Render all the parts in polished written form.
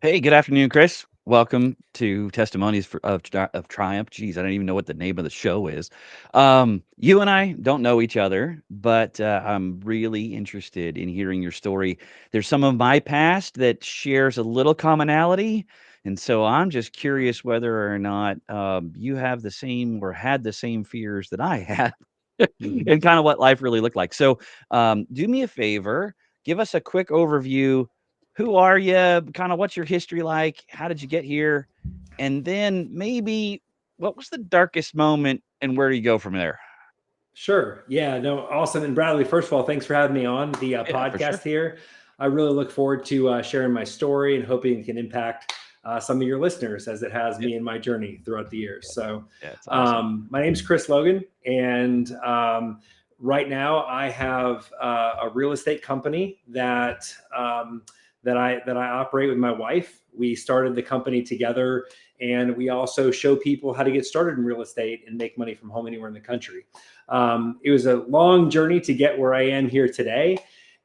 Hey, good afternoon, Chris. Welcome to Testimonies of Triumph. Geez, I don't even know what the name of the show is. You and I don't know each other, but I'm really interested in hearing your story. There's some of my past that shares a little commonality, and so I'm just curious whether or not you have the same or had the same fears that I had, Mhm. and kind of what life really looked like. So, do me a favor, give us a quick overview. Who are you? Kind of what's your history like? How did you get here? And then maybe what was the darkest moment and where do you go from there? Sure. Yeah. No. Awesome. And Bradley, first of all, thanks for having me on the Yeah, for podcast sure. here. I really look forward to sharing my story and hoping it can impact some of your listeners as it has Yeah, me in my journey throughout the years. yeah, So, yeah, it's awesome. my name's Chris Logan, and right now I have a real estate company that I operate with my wife. We started the company together, and we also show people how to get started in real estate and make money from home anywhere in the country. It was a long journey to get where I am here today.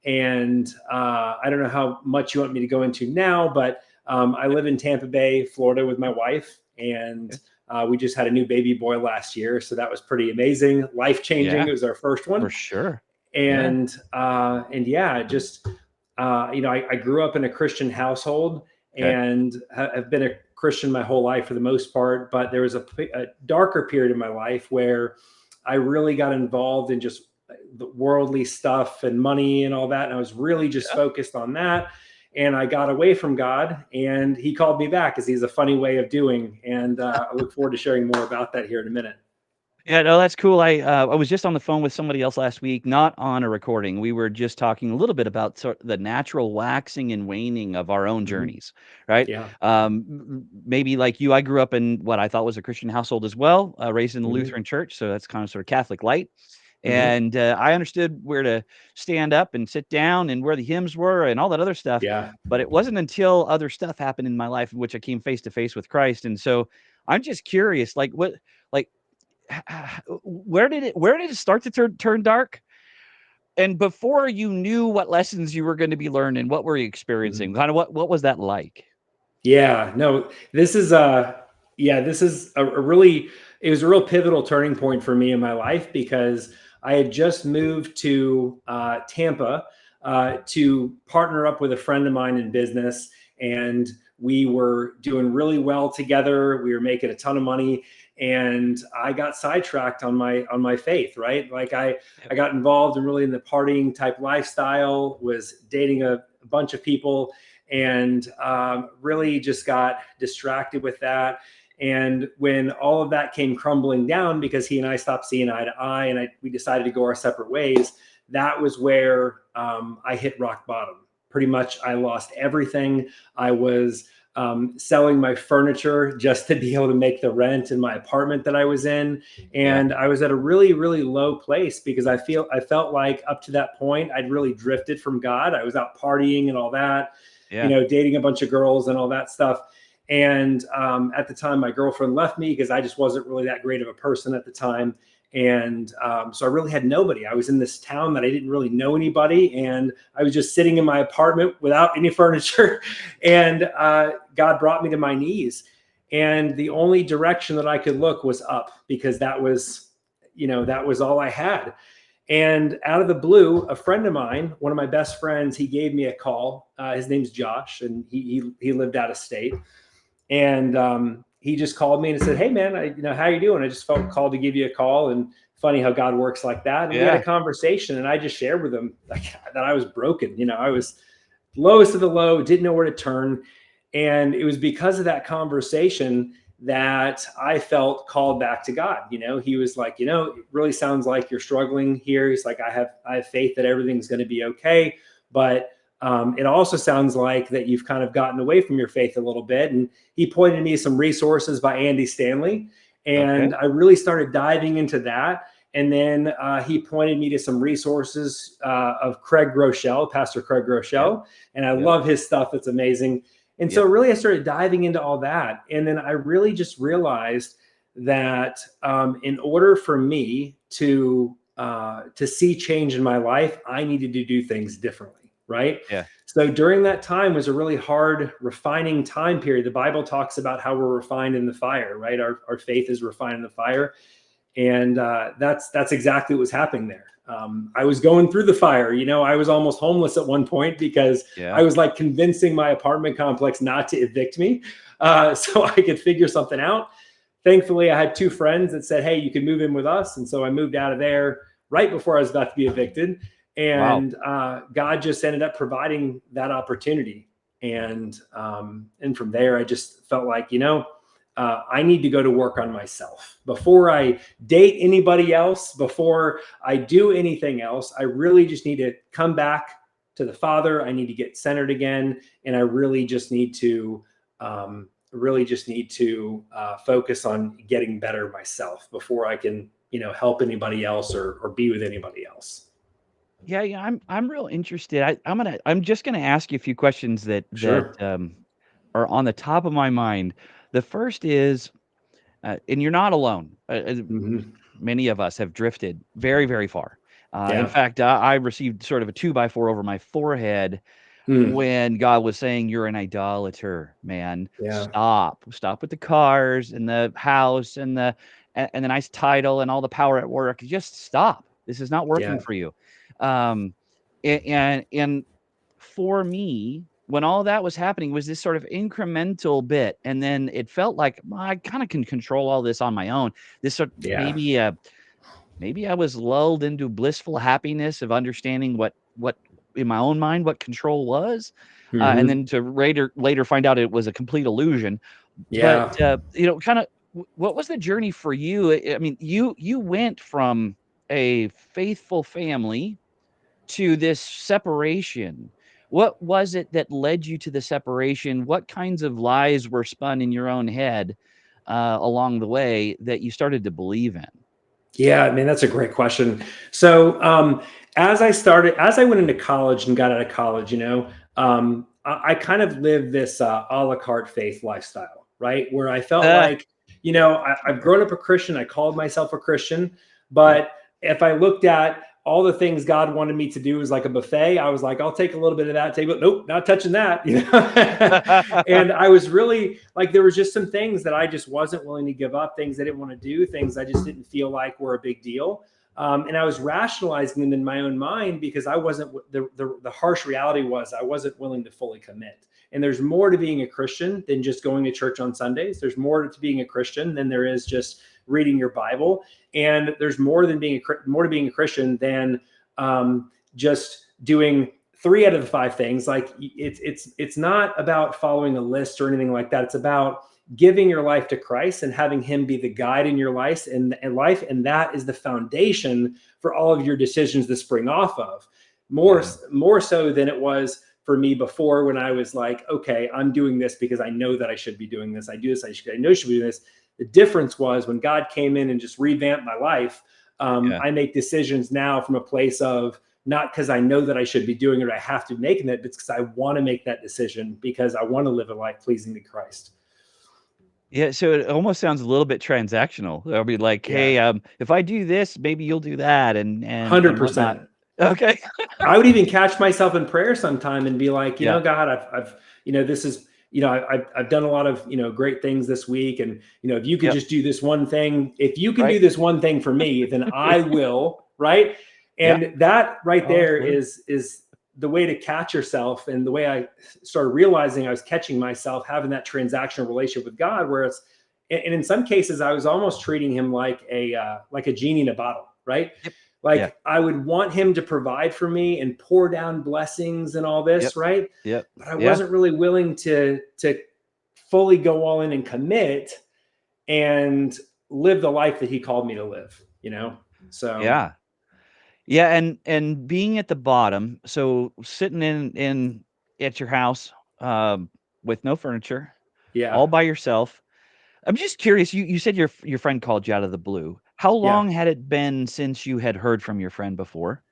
And I don't know how much you want me to go into now, but I Yeah, live in Tampa Bay, Florida with my wife. And yeah, we just had a new baby boy last year. So that was pretty amazing, life changing. yeah, It was our first for one. sure. Yeah. And yeah, just, I grew up in a Christian household Okay. and have been a Christian my whole life for the most part. But there was a darker period in my life where I really got involved in just the worldly stuff and money and all that. And I was really just Yeah. focused on that. And I got away from God, and He called me back, as He's a funny way of doing. And I look forward to sharing more about that here in a minute. Yeah, no, that's cool. I was just on the phone with somebody else last week, not on a recording. We were just talking a little bit about sort of the natural waxing and waning of our own Mhm. journeys, right? Yeah. Maybe like you, I grew up in what I thought was a Christian household as well, raised in the Hmm. Lutheran church, so that's kind of sort of Catholic light. Hmm. And I understood where to stand up and sit down and where the hymns were and all that other stuff. Yeah. But it wasn't until other stuff happened in my life in which I came face to face with Christ. And so I'm just curious, like like where did it start to turn dark? And before you knew what lessons you were going to be learning, what were you Mhm. experiencing? Kind of what was that like? Yeah, no, this is a really, it was a real pivotal turning point for me in my life because I had just moved to Tampa to partner up with a friend of mine in business, and we were doing really well together. We were making a ton of money, and I got sidetracked on my faith, right? Like I got involved in really in the partying type lifestyle, was dating a bunch of people, and really just got distracted with that. And when all of that came crumbling down because he and I stopped seeing eye to eye, and we decided to go our separate ways, that was where I hit rock bottom. Pretty much, I lost everything. I was selling my furniture just to be able to make the rent in my apartment that I was in, Yeah, and I was at a really, really low place because I felt like up to that point I'd really drifted from God. I was out partying and all that, yeah, dating a bunch of girls and all that stuff. And at the time, my girlfriend left me because I just wasn't really that great of a person at the time. And so I really had nobody. I was in this town that I didn't really know anybody. And I was just sitting in my apartment without any furniture. And God brought me to my knees. And the only direction that I could look was up because that was all I had. And out of the blue, a friend of mine, one of my best friends, he gave me a call. His name's Josh, and he lived out of state. And he just called me and said, "Hey, man, how you doing? I just felt called to give you a call." And funny how God works like that. And we had a yeah, conversation, and I just shared with him like, that I was broken. I was lowest of the low, didn't know where to turn. And it was because of that conversation that I felt called back to God. He was like, it really sounds like you're struggling here. He's like, I have faith that everything's going to be okay. But it also sounds like that you've kind of gotten away from your faith a little bit. And he pointed me some resources by Andy Stanley. okay, And I really started diving into that. And then he pointed me to some resources of Craig Groeschel, Pastor Craig yep, Groeschel, and I yep, love his stuff. It's amazing. And so yep, really I started diving into all that. And then I really just realized that in order for me to see change in my life, I needed to do things differently. right? Yeah. So during that time was a really hard refining time period. The Bible talks about how we're refined in the fire, right? Our faith is refined in the fire. And that's exactly what was happening there. I was going through the fire. I was almost homeless at one point because I Yeah. was like convincing my apartment complex not to evict me, so I could figure something out. Thankfully, I had two friends that said, "Hey, you can move in with us," and so I moved out of there right before I was about to be evicted. Wow. And God just ended up providing that opportunity. And from there, I just felt like, I need to go to work on myself before I date anybody else, before I do anything else. I really just need to come back to the Father. I need to get centered again, and I really just need to focus on getting better myself before I can, help anybody else or be with anybody else. Yeah, yeah, I'm real interested. I'm just gonna ask you a few questions Sure. are on the top of my mind. The first is, and you're not alone. Hmm. Many of us have drifted very, very far. In Yeah. fact, I received sort of a 2x4 over my forehead Mm. when God was saying, "You're an idolater, man. Yeah. Stop. Stop with the cars and the house and the nice title and all the power at work. Just stop. This is not working Yeah. for you." Um, and for me, when all that was happening was this sort of incremental bit, and then it felt like, "Well, I kinda can control all this on my own." This sort Yeah. maybe I was lulled into blissful happiness of understanding what in my own mind, what control was, and Hmm. then to later find out it was a complete illusion. But, Yeah. kinda what was the journey for you? I mean, you went from a faithful family to this separation. What was it that led you to the separation? What kinds of lies were spun in your own head, along the way that you started to believe in? Yeah, I mean, that's a great question. So, as I went into college and got out of college, I kind of lived this a la carte faith lifestyle, right? Where I felt Uh, like, I've grown up a Christian. I called myself a Christian, yep. but if I looked at all the things God wanted me to do as like a buffet, I was like, I'll take a little bit of that table. Nope, not touching that. And I was really like, there was just some things that I just wasn't willing to give up, things I didn't want to do, things I just didn't feel like were a big deal. And I was rationalizing them in my own mind because I wasn't, the harsh reality was I wasn't willing to fully commit. And there's more to being a Christian than just going to church on Sundays. There's more to being a Christian than there is just reading your Bible. And there's more to being a Christian than just doing 3 out of the 5 things. Like it's not about following a list or anything like that. It's about giving your life to Christ and having Him be the guide in your life and that is the foundation for all of your decisions to spring off of. More Yeah. more so than it was for me before, when I was like, okay, I'm doing this because I know that I should be doing this. I do this. I know I should be doing this. The difference was when God came in and just revamped my life. Yeah. I make decisions now from a place of not because I know that I should be doing it or I have to be making it, but it's because I want to make that decision because I want to live a life pleasing to Christ. Yeah, so it almost sounds a little bit transactional. I'll be like, Yeah, "Hey, if I do this, maybe you'll do that," and whatnot. 100%. Okay. I would even catch myself in prayer sometime and be like, Yeah, God, I've, this is, I've done a lot of, great things this week. And, if you could yep, just do this one thing, if you can right? do this one thing for me, then I will. Right. Yeah. And that right Oh, there absolutely. is the way to catch yourself. And the way I started realizing I was catching myself having that transactional relationship with God, where it's, and in some cases, I was almost treating Him like a genie in a bottle. Right. Yep. Yeah. Like I would want Him to provide for me and pour down blessings and all Yep. this, right? Yep. But I Yeah. wasn't really willing to fully go all in and commit and live the life that He called me to live. So Yeah. Yeah, and being at the bottom, so sitting in at your house, with no furniture, yeah, all by yourself. I'm just curious, you said your friend called you out of the blue. How yeah. long had it been since you had heard from your friend before?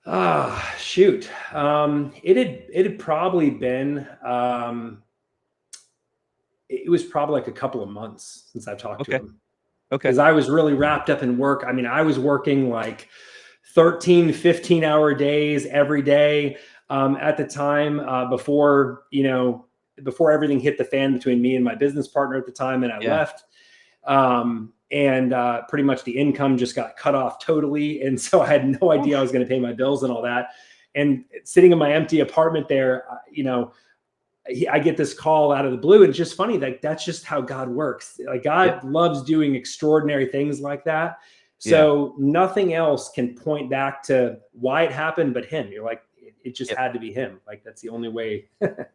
Ah, shoot. It had probably been it was probably like a couple of months since I've talked to Okay. him, Okay. because I was really wrapped up in work. I mean, I was working like 13, 15-hour days every day. at the time, before, before everything hit the fan between me and my business partner at the time, and I Yeah. left. And pretty much the income just got cut off totally. And so I had no idea I Oof. was going to pay my bills and all that. And sitting in my empty apartment there, I get this call out of the blue, and it's just funny. Like, that's just how God works. Like, Yep. God loves doing extraordinary things like that. Yeah. So nothing else can point back to why it happened but him. You're like, it just Yep. had to be him. Like, that's the only way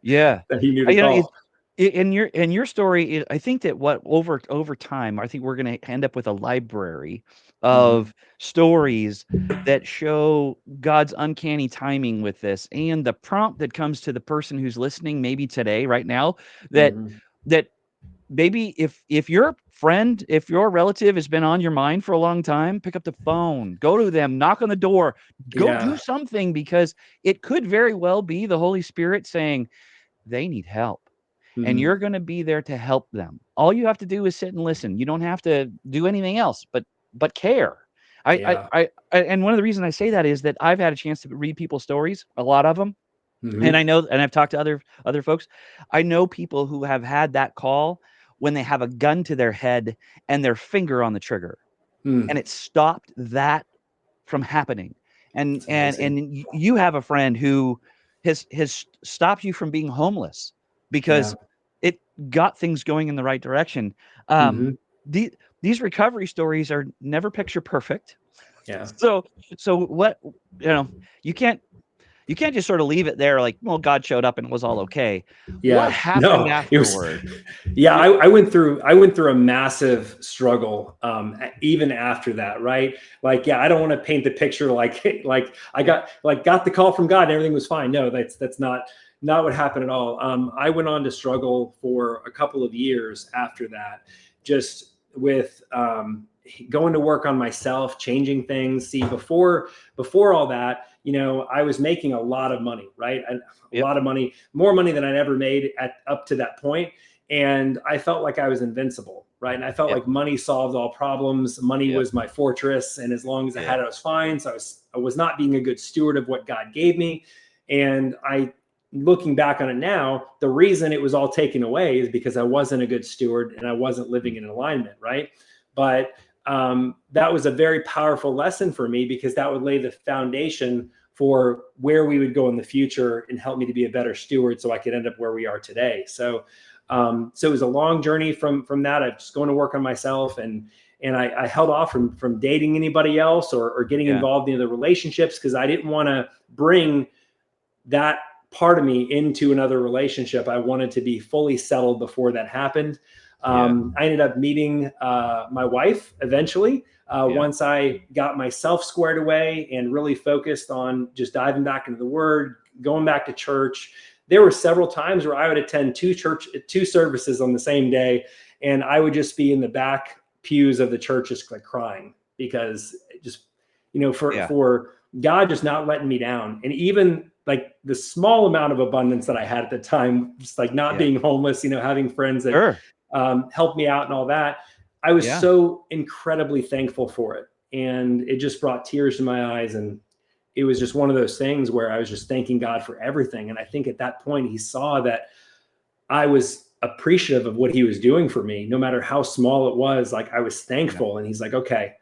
Yeah. that he knew to You know, call. in your story, I think that what over time, I think we're gonna end up with a library Mm-hmm. of stories that show God's uncanny timing with this, and the prompt that comes to the person who's listening maybe today, right now, that Mm-hmm. that maybe if your friend, if your relative has been on your mind for a long time, pick up the phone, go to them, knock on the door, go do Yeah. something, because it could very well be the Holy Spirit saying they need help, and Mm-hmm. you're gonna be there to help them. All you have to do is sit and listen. You don't have to do anything else but care. Yeah. And one of the reasons I say that is that I've had a chance to read people's stories, a lot of them, and Mm-hmm. I know, and I've talked to other folks. I know people who have had that call when they have a gun to their head and their finger on the trigger, and Mm. it stopped that from happening. And It's and amazing. and you have a friend who has stopped you from being homeless Yeah. because it got things going in the right direction. Um, Mm-hmm. the, these recovery stories are never picture perfect. Yeah. So what, you can't you can't just sort of leave it there like, well, God showed up and it was all okay. What Yeah. happened No, it was, afterward? yeah, Y- I went through a massive struggle, even after that, right? Like, yeah, I don't want to paint the picture like, like I Yep. got the call from God and everything was fine. No, that's not what happened at all. I went on to struggle for a couple of years after that, just with, going to work on myself, changing things. See, before all that, I was making a lot of money, right? A Yep. lot of money, more money than I'd ever made at up to that point. And I felt like I was invincible, right? And I felt Yep. like money solved all problems. Money Yep. was my fortress, and as long as I Yeah. had it, I was fine. So I was not being a good steward of what God gave me. And looking back on it now, the reason it was all taken away is because I wasn't a good steward and I wasn't living in alignment, right? But that was a very powerful lesson for me, because that would lay the foundation for where we would go in the future and help me to be a better steward so I could end up where we are today. So it was a long journey from that. I just going to work on myself, and I held off from dating anybody else, or getting Yeah. involved in other relationships, because I didn't want to bring that part of me into another relationship. I wanted to be fully settled before that happened. Yeah. I ended up meeting my wife eventually, Yeah. once I got myself squared away and really focused on just diving back into the Word, going back to church. There were several times where I would attend two services on the same day, and I would just be in the back pews of the church, just like crying, because just, Yeah. for God just not letting me down. And even like the small amount of abundance that I had at the time, just like not Yeah. being homeless, having friends that Sure. helped me out and all that, I was Yeah. so incredibly thankful for it. And it just brought tears to my eyes. And it was just one of those things where I was just thanking God for everything. And I think at that point, he saw that I was appreciative of what he was doing for me, no matter how small it was. Like, I was Yeah. thankful. And he's like, okay,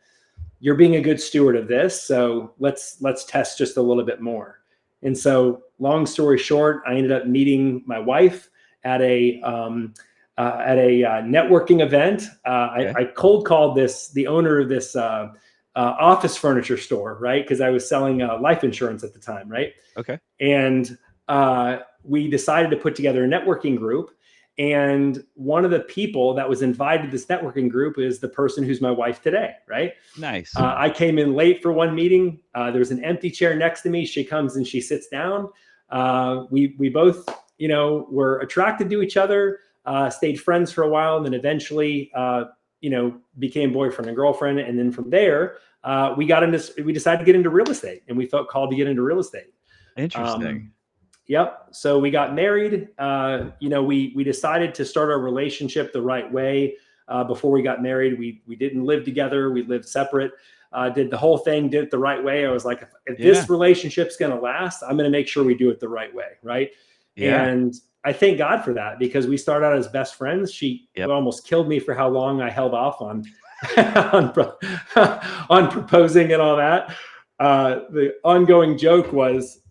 you're being a good steward of this, so let's test just a little bit more. And so, long story short, I ended up meeting my wife at a networking event. Okay. I cold called the owner of this office furniture store, right? Because I was selling life insurance at the time, right? Okay. And we decided to put together a networking group. And one of the people that was invited to this networking group is the person who's my wife today, right? Nice. I came in late for one meeting. There was an empty chair next to me. She comes and she sits down. We both, were attracted to each other. Stayed friends for a while, and then eventually, became boyfriend and girlfriend. And then from there, we decided to get into real estate, and we felt called to get into real estate. Interesting. Um, Yep. So we got married. We decided to start our relationship the right way. Before we got married, we didn't live together. We lived separate. did the whole thing, did it the right way. I was like, if Yeah. this relationship's going to last, I'm going to make sure we do it the right way. Right. Yeah. And I thank God for that, because we started out as best friends. She Yep. almost killed me for how long I held off on on proposing and all that. The ongoing joke was,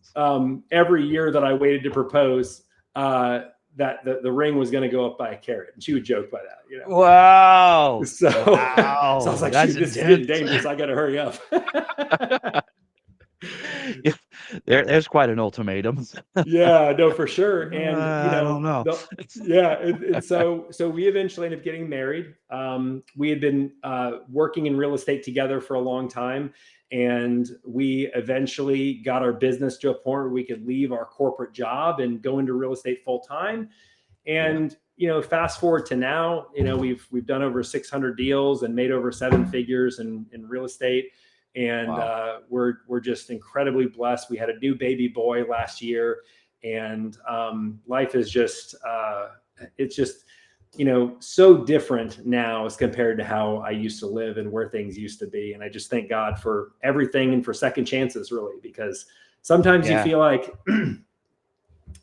every year that I waited to propose, that the ring was going to go up by a carrot, and she would joke by that, Wow. So, so I was Wow. like, That's shoot, this is getting intense. dangerous. I got to hurry up. Yeah, there's quite an ultimatum. Yeah, no, for sure. And I don't know. yeah, and so we eventually ended up getting married. We had been working in real estate together for a long time, and we eventually got our business to a point where we could leave our corporate job and go into real estate full time. Yeah. And fast forward to now, we've done over 600 deals and made over 7 figures in real estate. And Wow. we're just incredibly blessed. We had a new baby boy last year, and life is just it's just so different now as compared to how I used to live and where things used to be. And I just thank God for everything and for second chances, really, because sometimes you Yeah. feel like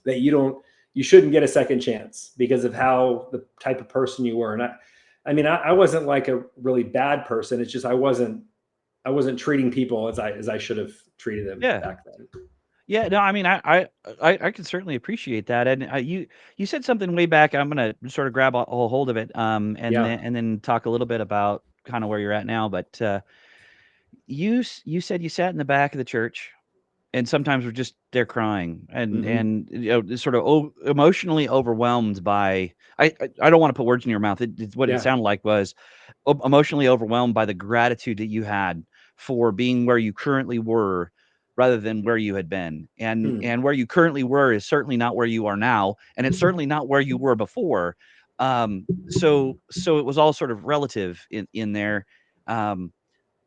that you shouldn't get a second chance because of how the type of person you were. And I wasn't like a really bad person. It's just I wasn't treating people as I should have treated them Yeah. back then. Yeah, no, I mean, I can certainly appreciate that, and you said something way back. I'm gonna sort of grab a hold of it, Yeah. and then talk a little bit about kind of where you're at now. But you said you sat in the back of the church, and sometimes we're just there crying, and Mm-hmm. just sort of emotionally overwhelmed by. I don't want to put words in your mouth. What it Yeah. sounded like was emotionally overwhelmed by the gratitude that you had for being where you currently were rather than where you had been. Hmm. And where you currently were is certainly not where you are now, and it's certainly not where you were before. So it was all sort of relative in there. Um,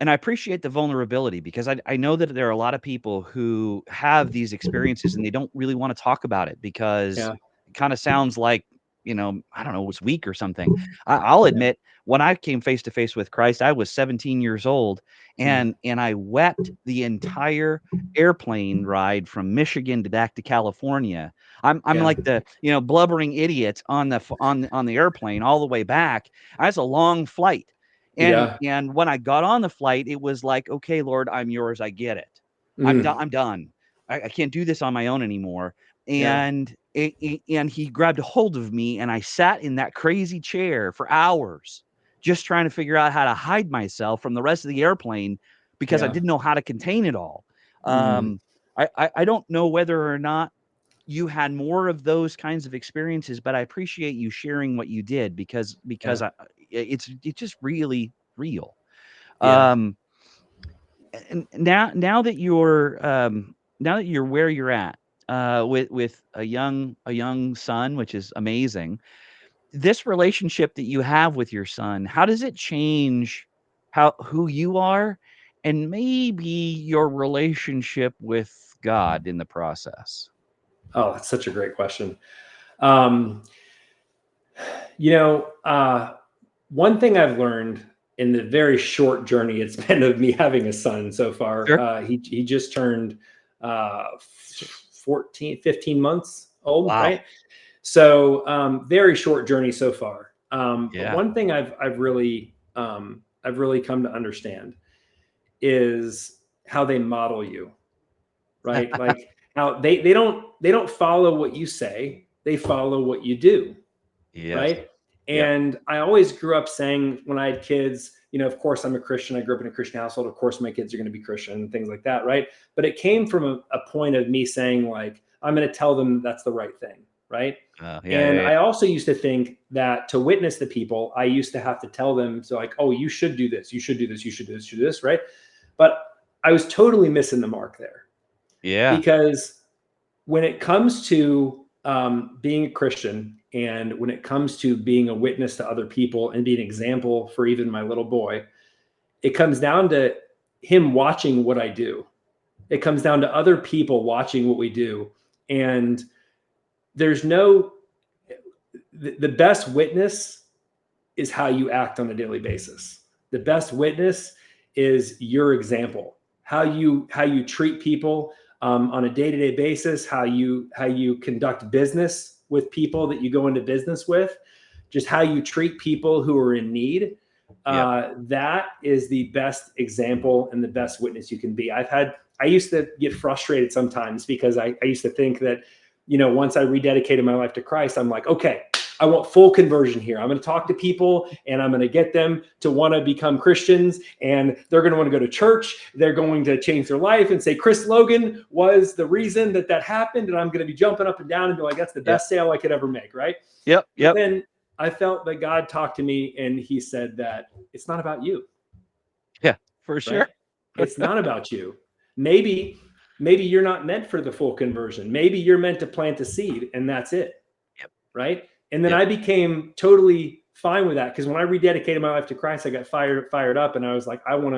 and I appreciate the vulnerability because I know that there are a lot of people who have these experiences and they don't really want to talk about it because Yeah. it kind of sounds like, I don't know, it's weak or something. I'll admit, when I came face to face with Christ, I was 17 years old, Hmm. and I wept the entire airplane ride from Michigan to back to California. I'm Yeah. like the blubbering idiot on the airplane all the way back. That's a long flight. And Yeah. when I got on the flight, it was like, "Okay, Lord, I'm yours. I get it. Mm. I'm done. I can't do this on my own anymore." Yeah. And he grabbed a hold of me, and I sat in that crazy chair for hours, just trying to figure out how to hide myself from the rest of the airplane because I Yeah. didn't know how to contain it all. Mm. I don't know whether or not you had more of those kinds of experiences, but I appreciate you sharing what you did because Yeah. it's just really real. Yeah. Um, and now that you're where you're at, with a young son, which is amazing. This relationship that you have with your son, how does it change who you are, and maybe your relationship with God in the process? Oh, that's such a great question. Um, you know, uh, One thing I've learned in the very short journey it's been of me having a son so far, Sure. he just turned 14, 15 months old, Wow. right? So very short journey so far. But Yeah. one thing I've really come to understand is how they model you, right? Like how they don't follow what you say, they follow what you do, Yes. right? Yep. And I always grew up saying when I had kids, of course I'm a Christian. I grew up in a Christian household. Of course my kids are going to be Christian and things like that, right? But it came from a point of me saying like, I'm going to tell them that's the right thing, right? Yeah, And yeah, yeah. I also used to think that to witness to people, I used to have to tell them, so like, oh, you should do this, you should do this, you should do this, you should do this, right? But I was totally missing the mark there, Yeah. because when it comes to being a Christian, and when it comes to being a witness to other people and being an example for even my little boy, it comes down to him watching what I do. It comes down to other people watching what we do. And there's no, the best witness is how you act on a daily basis. The best witness is your example, how you treat people on a day-to-day basis, how you conduct business with people that you go into business with, just how you treat people who are in need. Yep. That is the best example and the best witness you can be. I used to get frustrated sometimes because I used to think that, once I rededicated my life to Christ, I'm like, okay, I want full conversion here. I'm going to talk to people and I'm going to get them to want to become Christians, and they're going to want to go to church. They're going to change their life and say, Chris Logan was the reason that happened. And I'm going to be jumping up and down and be like, that's the Yep. best sale I could ever make. Right. Yep. But Yep. then I felt that God talked to me and he said that it's not about you. Yeah, for Right. sure. It's not about you. Maybe you're not meant for the full conversion. Maybe you're meant to plant a seed and that's it. Yep. Right. And then Yep. I became totally fine with that, because when I rededicated my life to Christ, I got fired up, and I was like, I want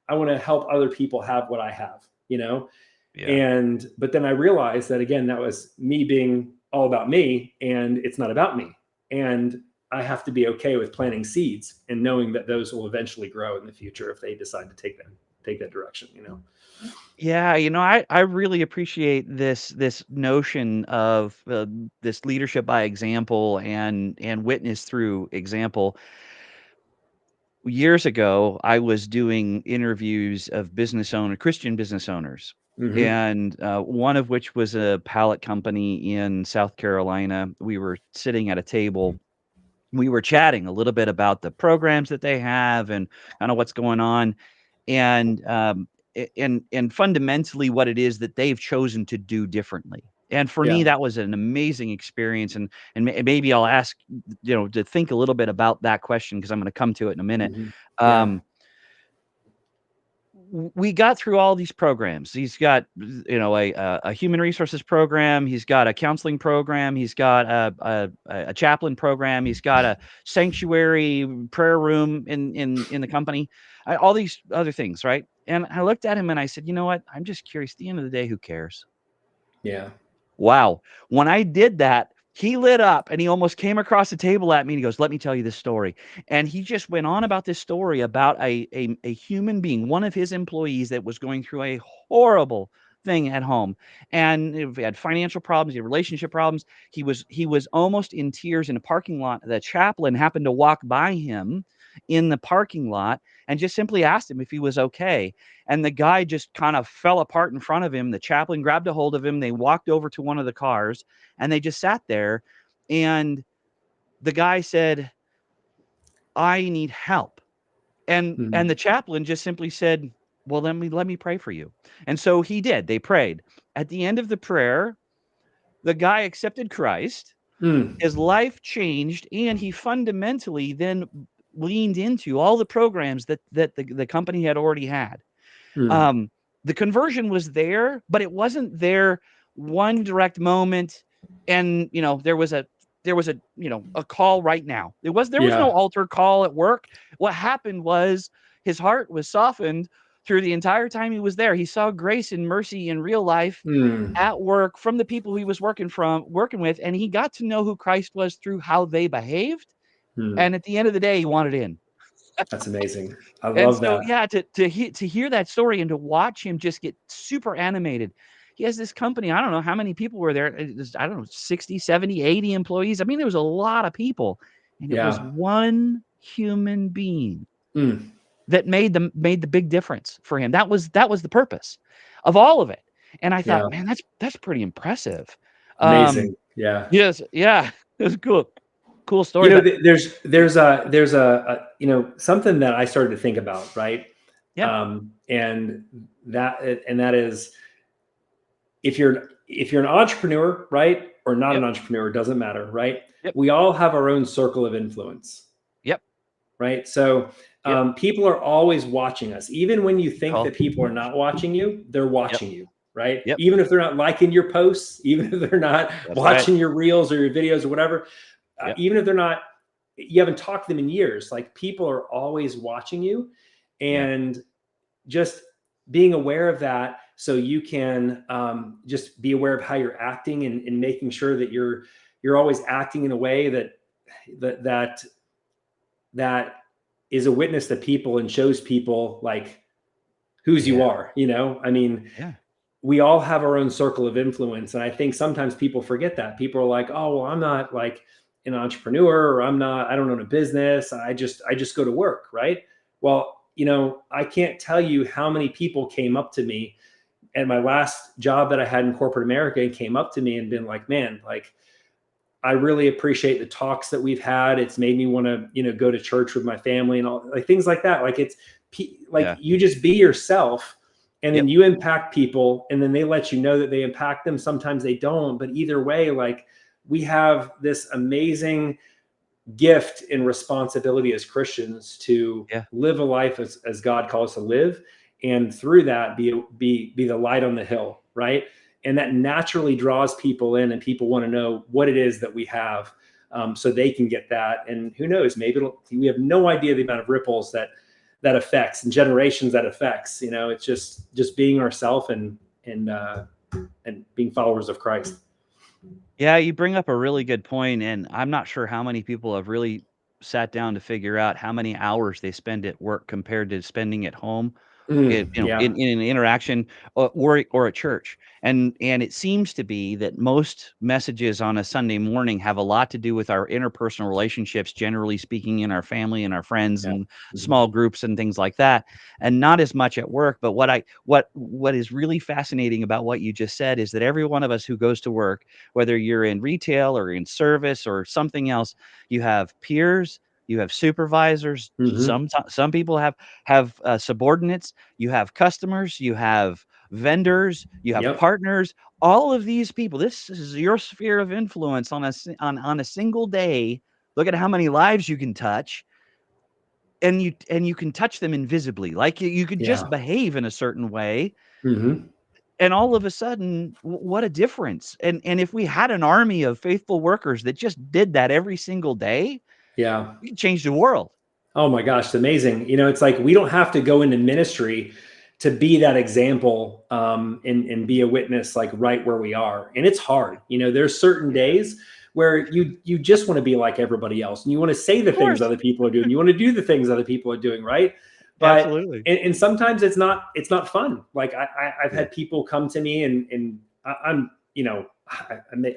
to help other people have what I have, Yeah. but then I realized that, again, that was me being all about me, and it's not about me. And I have to be okay with planting seeds and knowing that those will eventually grow in the future if they decide to take that direction. Yeah, I really appreciate this notion of this leadership by example and witness through example. Years ago, I was doing interviews of Christian business owners, Mm-hmm. and one of which was a pallet company in South Carolina. We were sitting at a table. We were chatting a little bit about the programs that they have and kind of what's going on, and and fundamentally what it is that they've chosen to do differently. And for me, Yeah. that was an amazing experience. And maybe I'll ask to think a little bit about that question, because I'm going to come to it in a minute. Mm-hmm. Yeah. Um, we got through all these programs. He's got, a human resources program. He's got a counseling program. He's got a chaplain program. He's got a sanctuary prayer room in the company. All these other things, right? And I looked at him and I said, you know what? I'm just curious. At the end of the day, who cares? Yeah. Wow. When I did that, he lit up and he almost came across the table at me and he goes, let me tell you this story. And he just went on about this story about a human being, one of his employees, that was going through a horrible thing at home. And he had financial problems, he had relationship problems. He was almost in tears in a parking lot. The chaplain happened to walk by him in the parking lot and just simply asked him if he was okay. And the guy just kind of fell apart in front of him. The chaplain grabbed a hold of him. They walked over to one of the cars and they just sat there. And the guy said, I need help. And Mm-hmm. the chaplain just simply said, well, let me pray for you. And so he did. They prayed. At the end of the prayer, the guy accepted Christ. Mm. His life changed, and he fundamentally then leaned into all the programs that the company had already had. Mm. Um, the conversion was there, but it wasn't there one direct moment. And, there was a a call right now. There was no Yeah. altar call at work. What happened was his heart was softened through the entire time he was there. He saw grace and mercy in real life Mm. at work from the people he was working with, and he got to know who Christ was through how they behaved. Mm. And at the end of the day, he wanted in. That's amazing. I And love so, that. yeah, to hear that story and to watch him just get super animated. He has this company. I don't know how many people were there. I don't know, 60, 70, 80 employees. I mean, there was a lot of people, and it was Yeah. one human being Mm. that made the big difference for him. That was the purpose of all of it. And I Yeah. thought, man, that's pretty impressive. Um, Amazing. Yeah. yes, yeah, it was cool. Cool story, but There's something that I started to think about, right? yeah, And that is, if you're an entrepreneur, right, or not yep, an entrepreneur, it doesn't matter, right? yep, We all have our own circle of influence, yep, right? So yep. people are always watching us. Even when you Good think call. that people are not watching you, they're Yep, watching you, right? yep. Even if they're not liking your posts, even if they're not That's right. watching your reels or your videos or whatever, Yep, even if you haven't talked to them in years, like, people are always watching you. yeah. And just being aware of that, so you can just be aware of how you're acting, and making sure that you're always acting in a way that that is a witness to people and shows people like whose you Yeah. are, you know? I mean, Yeah. we all have our own circle of influence. And I think sometimes people forget that. People are like, oh, well, I'm not like an entrepreneur, or I don't own a business. I just go to work, right? Well, I can't tell you how many people came up to me at my last job that I had in corporate America and came up to me and been like, man, like, I really appreciate the talks that we've had. It's made me want to, go to church with my family and all like things like that. Like it's like Yeah. you just be yourself and then Yep. you impact people and then they let you know that they impact them. Sometimes they don't, but either way, like we have this amazing gift and responsibility as Christians to Yeah. live a life as God calls us to live, and through that be the light on the hill, right? And that naturally draws people in, and people want to know what it is that we have, so they can get that. And who knows, maybe we have no idea the amount of ripples that affects and generations that affects. It's just being ourselves and being followers of Christ. Yeah, you bring up a really good point, and I'm not sure how many people have really sat down to figure out how many hours they spend at work compared to spending at home. Yeah. In an interaction or at church. And it seems to be that most messages on a Sunday morning have a lot to do with our interpersonal relationships, generally speaking, in our family and our friends Yeah. and Mhm. small groups and things like that, and not as much at work. But what is really fascinating about what you just said is that every one of us who goes to work, whether you're in retail or in service or something else, you have peers, you have supervisors, Mhm. some people have subordinates, you have customers, you have vendors, you have Yep. partners, all of these people. This is your sphere of influence on a single day. Look at how many lives you can touch, and you can touch them invisibly. Like you could just Yeah. behave in a certain way, Mhm. and all of a sudden, what a difference. And if we had an army of faithful workers that just did that every single day, Yeah. we could change the world. Oh my gosh, it's amazing. It's like we don't have to go into ministry to be that example, and be a witness like right where we are. And it's hard. There's certain Yeah. days where you just want to be like everybody else, and you want to say Of the things course. other people are doing. You want to do the things other people are doing, right? But Absolutely. and sometimes it's not fun. Like I've Yeah. had people come to me and I'm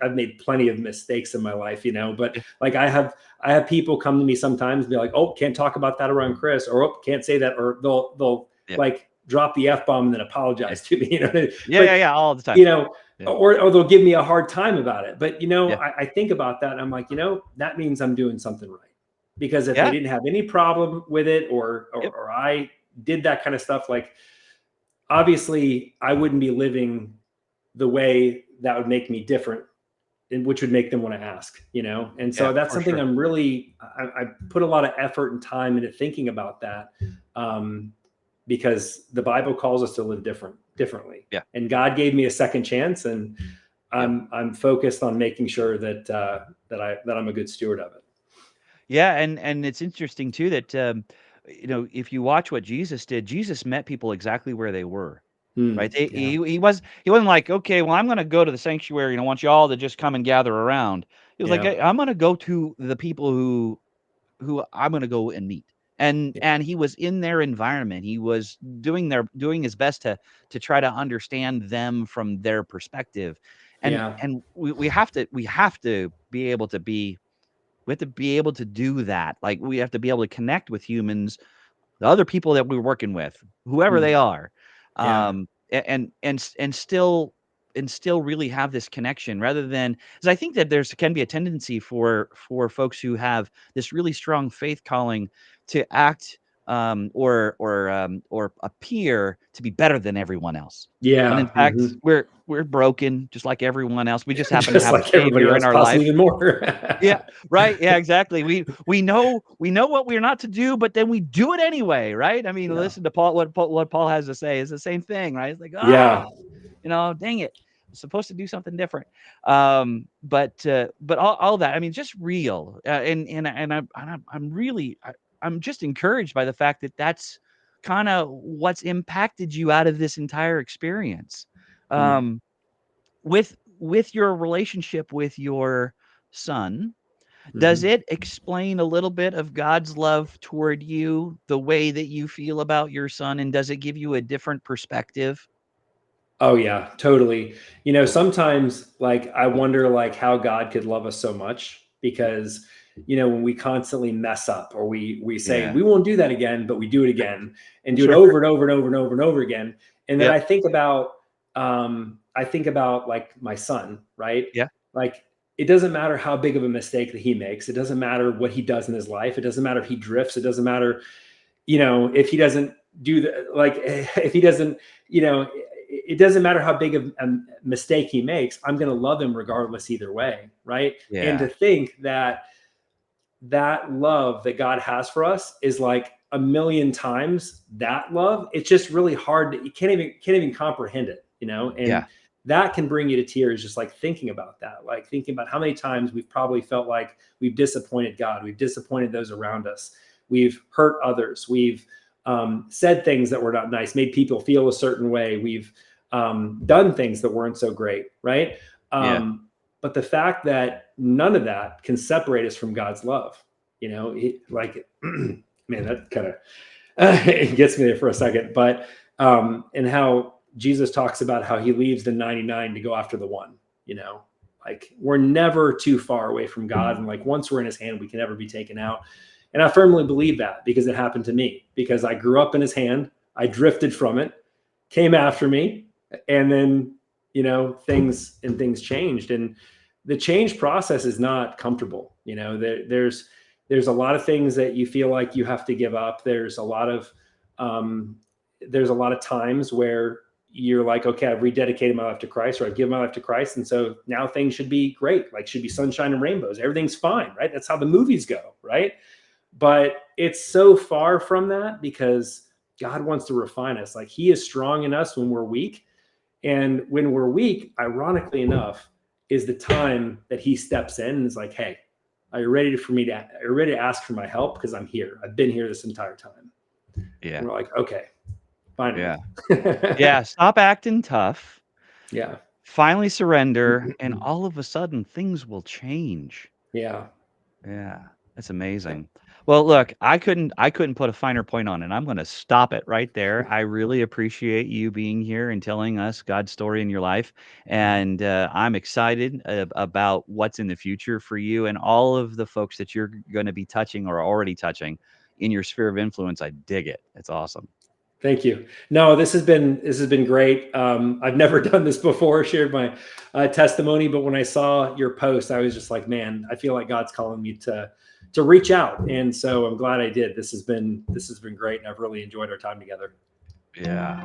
I've made plenty of mistakes in my life, but Yeah. like I have people come to me sometimes and be like, "Oh, can't talk about that around Chris," or "Oh, can't say that," or they'll Yeah. like drop the F bomb and then Yeah. apologize to me, Yeah, yeah, But yeah, all the time. you know, Yeah. or they'll give me a hard time about it. But Yeah. I think about that and I'm like, that means I'm doing something right. Because if they Yeah. didn't have any problem with it, Yep. or I did that kind of stuff, like obviously I wouldn't be living the way that would make me different, and which would make them want to ask, and Yeah, so that's for something sure. I put a lot of effort and time into thinking about that, um, because the Bible calls us to live differently, Yeah. and God gave me a second chance, and Yep. I'm focused on making sure that I'm a good steward of it. Yeah, and it's interesting too that, if you watch what Jesus did, Jesus met people exactly where they were, right? Yeah. He wasn't like, "Okay, well, I'm gonna go to the sanctuary, and I want you all to just come and gather around." He was like, Yeah. "Hey, I'm gonna go to the people who I'm gonna go and meet." Yeah. And he was in their environment. He was doing his best to try to understand them from their perspective. Yeah. And we have to be able to be we have to be able to do that. Like, we have to be able to connect with humans, the other people that we're working with, whoever they Hmm. are, Yeah. and still really have this connection rather than, because I think that there's can be a tendency for folks who have this really strong faith calling to act, or appear to be better than everyone else, when in Yeah. fact Hmm. we're broken just like everyone else. We just happen to Just have a like everybody savior in else, our possibly life. even more. Yeah, right, yeah, exactly. We know what we're not to do, but then we do it anyway, right? I mean, Yeah. listen to what Paul has to say is the same thing, right? It's like, Yeah. dang it, I'm supposed to do something different. But all that, I mean, just real, I'm just encouraged by the fact that that's kind of what's impacted you out of this entire experience. Mm. Um, with your relationship with your son, Does Mhm. it explain a little bit of God's love toward you, the way that you feel about your son, and does it give you a different perspective? Oh yeah, totally. Cool. Sometimes like I wonder like how God could love us so much because when we constantly mess up or we say Yeah. we won't do that again, but we do it again and do it Sure. over and over and over and over and over again. And then Yep. I think about like my son, right? Yeah. Like it doesn't matter how big of a mistake that he makes. It doesn't matter what he does in his life. It doesn't matter if he drifts. It doesn't matter if he doesn't do the like if he doesn't it doesn't matter how big of a mistake he makes. I'm going to love him regardless either way, right? And to Yeah. think that that love that God has for us is like a million times that love, it's just really hard to, you can't even comprehend it, and Yeah. that can bring you to tears just like thinking about that, like thinking about how many times we've probably felt like we've disappointed God, we've disappointed those around us, we've hurt others, we've said things that were not nice, made people feel a certain way, we've done things that weren't so great, right? Yeah. um, but the fact that none of that can separate us from God's love, like, man, that kind of it gets me there for a second. But and how Jesus talks about how he leaves the 99 to go after the one, like we're never too far away from God. And like once we're in his hand, we can never be taken out. And I firmly believe that because it happened to me, because I grew up in his hand, I drifted from it, came after me, and then things changed. And the change process is not comfortable. There's a lot of things that you feel like you have to give up. Um, there's a lot of times where you're like, okay, I've rededicated my life to Christ, or I've given my life to Christ, and so now things should be great, like should be sunshine and rainbows, everything's fine, right? That's how the movies go, right? But it's so far from that, because God wants to refine us. Like he is strong in us when we're weak, and when we're weak, ironically enough, is the time that he steps in and is like, hey, are you ready are you ready to ask for my help? Because I'm here. I've been here this entire time. Yeah. And we're like, okay, finally. Yeah. Yeah. Stop acting tough. Yeah. Finally surrender, and all of a sudden things will change. Yeah. Yeah, that's amazing. Well, look, I couldn't put a finer point on it. I'm gonna stop it right there. I really appreciate you being here and telling us God's story in your life, and I'm excited about what's in the future for you and all of the folks that you're going to be touching or already touching in your sphere of influence. I dig it. It's awesome. Thank you. No, this has been great. I've never done this before, shared my testimony, but when I saw your post, I was just like, man, I feel like God's calling me to reach out, and so I'm glad I did. This has been great, and I've really enjoyed our time together. Yeah.